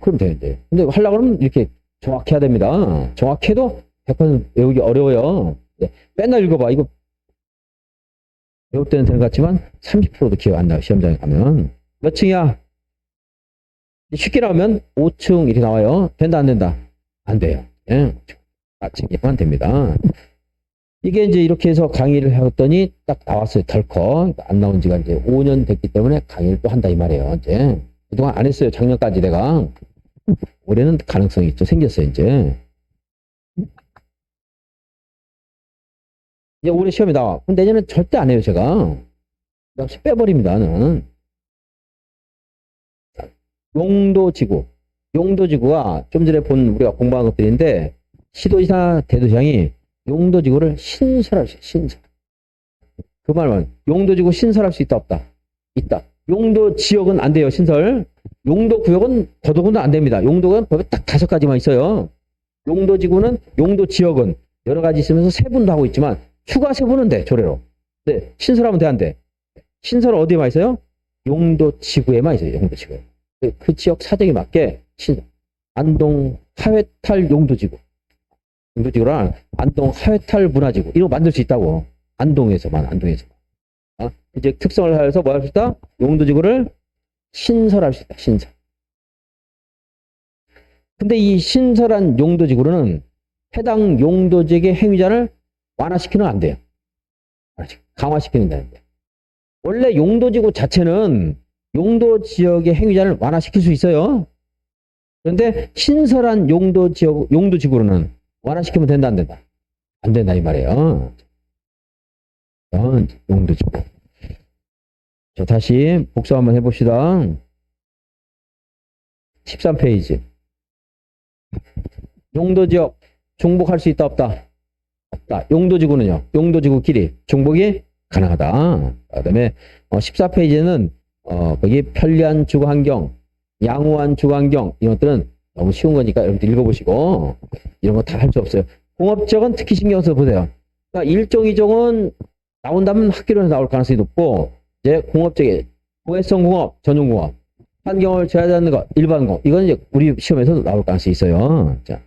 A: 그럼 돼요, 이제. 근데 하려고 하면 이렇게 정확히 해야 됩니다. 정확해도 100% 외우기 어려워요. 네. 맨날 읽어봐. 이거 배울 때는 되는 것 같지만 30%도 기억 안 나요. 시험장에 가면. 몇 층이야? 쉽게 나오면 5층 이렇게 나와요. 된다 안 된다? 안 돼요. 예. 4층이면 됩니다. 이게 이제 이렇게 해서 강의를 해왔더니 딱 나왔어요. 덜컥. 안 나온 지가 이제 5년 됐기 때문에 강의를 또 한다 이 말이에요. 이제 그동안 안 했어요. 작년까지 내가. 올해는 가능성이 있죠. 생겼어요. 이제 올해 시험이 나와. 그럼 내년엔 절대 안 해요. 제가. 역시 빼버립니다. 나는. 용도지구. 용도지구가 좀 전에 본 우리가 공부한 것들인데 시도지사 대도시장이 용도지구를 신설할 수 있어요. 신설. 그 말은 용도지구 신설할 수 있다 없다? 있다. 용도지역은 안 돼요. 신설. 용도구역은 더더군다나 안 됩니다. 용도구역은 법에 딱 5가지만 있어요. 용도지구는 용도지역은 여러 가지 있으면서 세분도 하고 있지만 추가 세분은 돼. 조례로. 네. 신설하면 돼 안 돼? 신설은 어디에만 있어요? 용도지구에만 있어요. 용도지구에. 그 지역 사정에 맞게 신설. 안동 하회탈 용도지구. 용도지구랑 안동 하회탈 문화지구 이런 거 만들 수 있다고. 안동에서만. 이제 특성을 하여서 뭐 할 수 있다? 용도지구를 신설할 수 있다. 신설. 근데 이 신설한 용도지구로는 해당 용도지역의 행위자를 완화시키면 안 돼요. 강화시키는 데는데. 원래 용도지구 자체는 용도지역의 행위자를 완화시킬 수 있어요. 그런데 신설한 용도지구로는 완화시키면 된다 안 된다? 안 된다 이 말이에요. 용도지구. 자, 다시 복수 한번 해봅시다. 13페이지. 용도지역 중복할 수 있다 없다? 없다. 용도지구는요. 용도지구끼리 중복이 가능하다. 그 다음에 14페이지는 거기 편리한 주거환경, 양호한 주거환경 이런 것들은 너무 쉬운 거니까 여러분들 읽어보시고 이런 거 다 할 수 없어요. 공업지역은 특히 신경 써서 보세요. 그러니까 1종, 2종은 나온다면 학교에서 나올 가능성이 높고 이제 공업지역에 고해성 공업, 전용 공업, 환경을 제한하는 것, 일반 공업 이건 이제 우리 시험에서도 나올 가능성이 있어요. 자,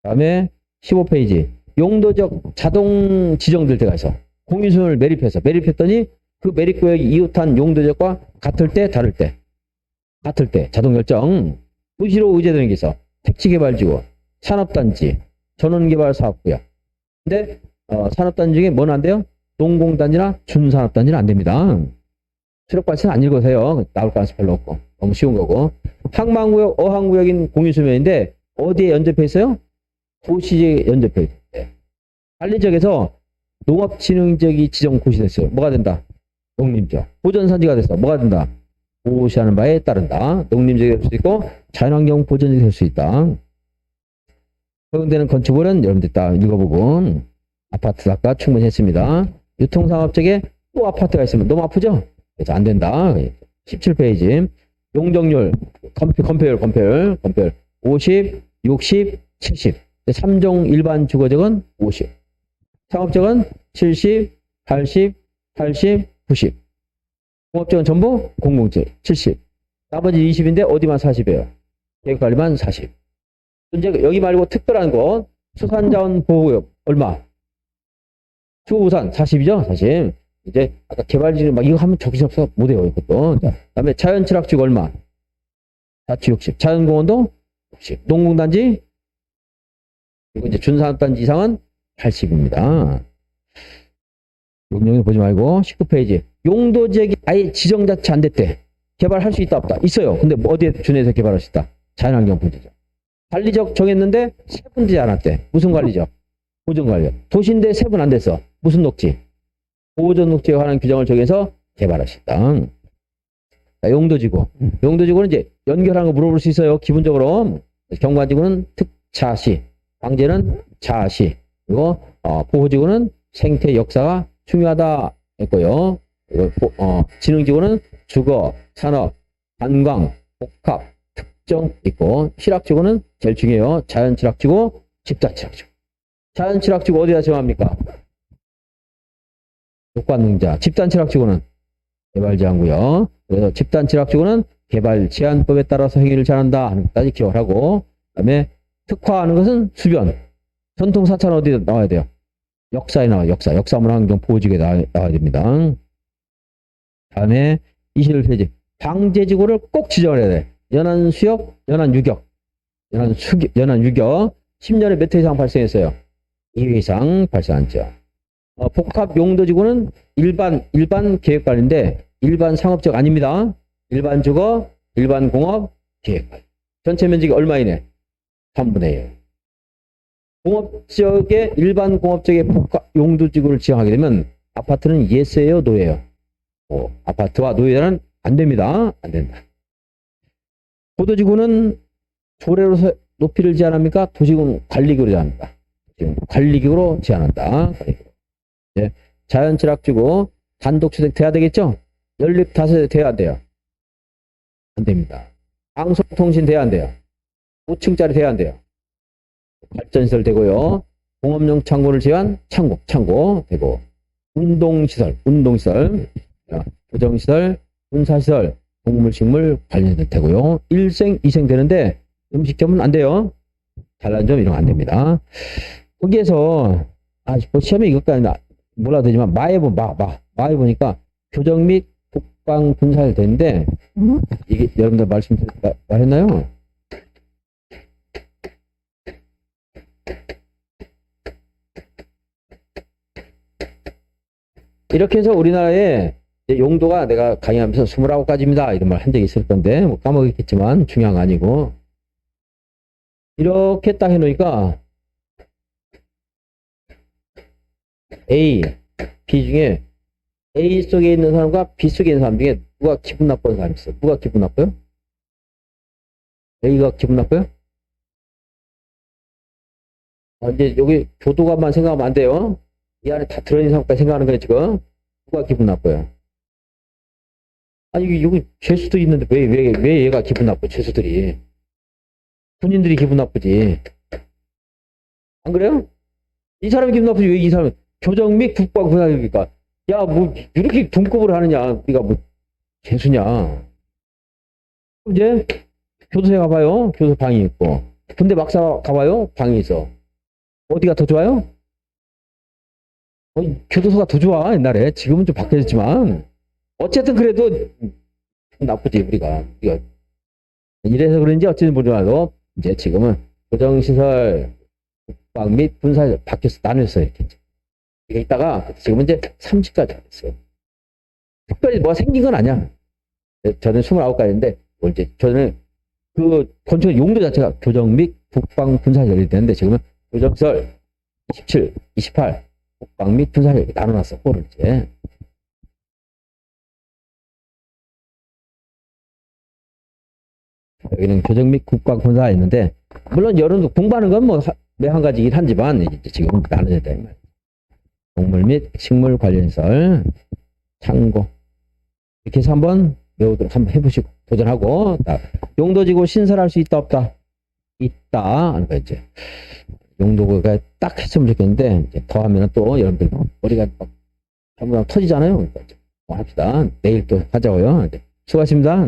A: 다음에 15페이지 용도적 자동 지정될 때가 있어. 공유수를 매립했더니 그 매립구역이 이웃한 용도적과 같을 때 다를 때 자동 결정. 도시로 의제되는 게 있어. 택지개발지구, 산업단지, 전원개발사업구역. 근데 산업단지 중에 뭐는 안 돼요? 농공단지나 준산업단지는 안 됩니다. 수력발전 안 읽으세요. 나올 가능성이 별로 없고 너무 쉬운 거고. 항만구역, 어항구역인 공유수면인데 어디에 연접해 있어요? 도시지역에 연접해 있어요. 관리지역에서 농업진흥지역이 지정 고시됐어요. 뭐가 된다? 농림지역. 보전산지가 됐어. 뭐가 된다? 고시하는 바에 따른다. 농림지역이 될 수 있고 자연환경 보전지역이 될 수 있다. 허용되는 건축물은 여러분들 다 읽어보고 아파트 아까 충분히 했습니다. 유통상업지역에 또 아파트가 있으면 너무 아프죠? 그래서 안 된다. 17페이지 용적률 검표율 50, 60, 70. 3종 일반 주거지역은 50. 상업지역은 70, 80, 80, 90. 공업지역은 전부 공공지역 70. 나머지 20인데 어디만 40이에요? 계획관리만 40. 이제 여기 말고 특별한 거 수산자원 보호구역 얼마? 주우산 40이죠? 40. 이제 아까 개발지를 막 이거 하면 정신없어 못해요. 이것도. 자, 그다음에 자연철학지구 얼마? 자치 60, 자연공원도 60, 농공단지, 그리고 이제 준산업단지 이상은 80입니다. 용역을 보지 말고 19페이지. 용도지역이 아예 지정 자체 안 됐대. 개발할 수 있다 없다? 있어요. 근데 뭐 어디에 준해서 개발할 수 있다? 자연환경 분지죠. 관리적 정했는데 세분되지 않았대. 무슨 관리적? 보존관리적. 도시인데 세분 안 됐어. 무슨 녹지? 보존녹지에 관한 규정을 정해서 개발할 수 있다. 용도지구. 용도지구는 이제 연결하는 거 물어볼 수 있어요. 기본적으로. 경관지구는 특차시, 방제는 차시, 그리고 보호지구는 생태 역사가 중요하다 했고요. 지능지구는 주거, 산업, 관광, 복합, 특정 있고, 실학지구는 제일 중요해요. 자연취락지구, 집단취락지구. 자연취락지구 어디다 정합니까? 녹관능자. 집단취락지구는 개발제한구요. 그래서 집단취락지구는 개발제한법에 따라서 행위를 제한한다 하는 것까지 기억을 하고, 그다음에 특화하는 것은 수변. 전통사찰은 어디에 나와야 돼요? 역사에 나와요. 역사문화환경보호지구에 나와야 됩니다. 다음에 21페이지. 방제지구를 꼭 지정을 해야 돼. 연안수역, 연안유격. 연안유격. 10년에 몇 회 이상 발생했어요? 2회 이상 발생했죠. 복합용도지구는 일반 계획관리인데 일반 상업지역 아닙니다. 일반 주거, 일반 공업, 계획관리. 전체 면적이 얼마이네? 3분의 1. 공업지역에 일반 공업지역에 복합용도지구를 지정하게 되면 아파트는 예스예요, 노예요? 아파트와 노예는 안 됩니다. 안 된다. 고도지구는 조례로 높이를 제한합니까? 도시군 관리기구로 제한합니다. 관리기구로 제한한다. 네. 자연취락지구 단독주택 돼야 되겠죠? 연립 다세대 돼야 안 돼요? 안 됩니다. 방송통신 돼야 안 돼요? 5층짜리 돼야 안 돼요? 발전시설 되고요. 공업용 창고를 제한 창고 되고, 운동시설, 교정시설, 군사시설, 동물식물 관련된 되고요. 1생, 2생 되는데 음식점은 안 돼요. 단란점 이런 거 안 됩니다. 거기에서 뭐 시험에 이것까지 몰라도 되지만 마에 보니까 교정 및 국방 군사를 되는데 이게 여러분들 말했나요? 이렇게 해서 우리나라의 용도가 내가 강의하면서 29가지입니다. 이런 말 한 적이 있을 건데 뭐 까먹었겠지만 중요한 거 아니고, 이렇게 딱 해놓으니까 A, B 중에 A 속에 있는 사람과 B 속에 있는 사람 중에 누가 기분 나쁜 사람이 있어? 누가 기분 나빠요? A가 기분 나빠요? 이제 여기 교도관만 생각하면 안 돼요. 이 안에 다 들어있는 사람까지 생각하는 거예요, 지금. 누가 기분 나빠요? 아니, 여기 죄수들이 있는데 왜 얘가 기분 나빠, 죄수들이. 군인들이 기분 나쁘지. 안 그래요? 이 사람이 기분 나쁘지, 왜 이 사람이. 교정 및 국방 군사력이니까. 야, 뭐, 이렇게 동급을 하느냐. 우리가 뭐, 죄수냐. 이제, 교도소에 가봐요. 교도소 방이 있고. 군대 막사 가봐요. 방이 있어. 어디가 더 좋아요? 교도소가 더 좋아, 옛날에. 지금은 좀 바뀌었지만. 어쨌든 그래도 나쁘지, 우리가. 이래서 그런지 어쨌든 모르겠어도, 이제 지금은 교정시설, 국방 및 군사시설 바뀌었어. 나뉘었어요, 이렇게. 이게 있다가, 지금은 이제 30까지 됐어요. 특별히 뭐가 생긴 건 아니야. 저는 29가지인데, 이제 저는 그 건축 용도 자체가 교정 및 국방 군사시설이 되는데, 지금은 교정시설 27, 28, 국방 및 군사시설 이렇게 나눠놨어, 호를 이제. 여기는 교정 및 국방 군사가 있는데, 물론 여러분도 공부하는 건 뭐 매 한 가지 일 하지만 이제 지금 나눠야 돼. 동물 및 식물 관련시설, 창고. 이렇게 해서 한번 외우도록 한번 해보시고, 도전하고, 용도지구 신설할 수 있다, 없다? 있다. 하는 거 이제. 용도가 딱 했으면 좋겠는데, 이제 더 하면 또 여러분들 머리가 막 전부 다 터지잖아요. 그러니까 합시다. 내일 또 하자고요. 수고하십니다.